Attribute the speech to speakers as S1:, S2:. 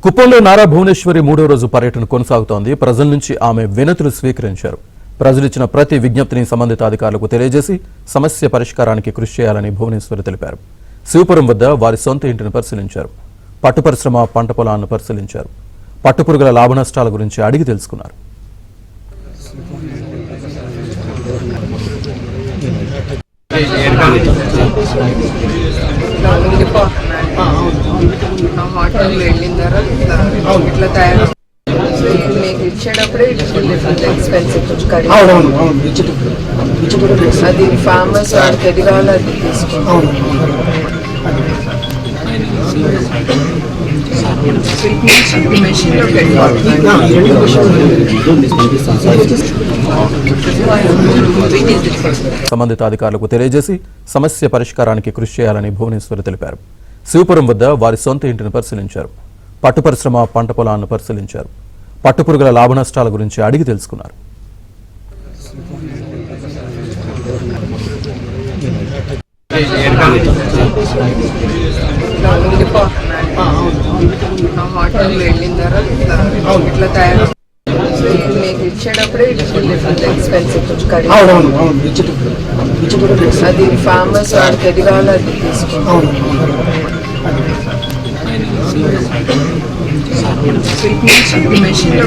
S1: కుప్పంలో నారా భువనేశ్వరి మూడో రోజు పర్యటన కొనసాగుతోంది. ప్రజల నుంచి ఆమె వినతులు స్వీకరించారు. ప్రజలిచ్చిన ప్రతి విజ్ఞప్తిని సంబంధిత అధికారులకు తెలియజేసి సమస్య పరిష్కారానికి కృషి చేయాలని భువనేశ్వరి తెలిపారు. శివపురం వద్ద వారి సొంత ఇంటిని పరిశీలించారు. పట్టు పరిశ్రమ పంట పొలాలను పరిశీలించారు. పట్టుపురుగుల లాభ నష్టాల గురించి అడిగి తెలుసుకున్నారు.
S2: వాటర్ వెళ్ళిన తర్వాత ఇట్లా తయారు మీకు ఇచ్చేటప్పుడే ఎక్స్పెన్సివ్ అది ఫార్మర్స్ వాళ్ళకి ఎది కావాలో అది తీసుకోవాలి.
S1: సంబంధిత అధికారులకు తెలియజేసి సమస్య పరిష్కారానికి కృషి చేయాలని భువనేశ్వరి తెలిపారు. శివపురం వద్ద వారి సొంత ఇంటిని పరిశీలించారు. పట్టు పరిశ్రమ పంట పొలాలను పరిశీలించారు. పట్టుపురుగుల లాభ నష్టాల గురించి అడిగి తెలుసుకున్నారు.
S2: వాటర్ వెళ్ళిన తర్వాత ఇట్లా తయారు మీకు ఇచ్చేటప్పుడే ఎక్స్పెన్సివ్ అది ఫార్మర్స్ వాళ్ళకి ఎది కావాలో అది తీసుకోవాలి. మెషిన్లో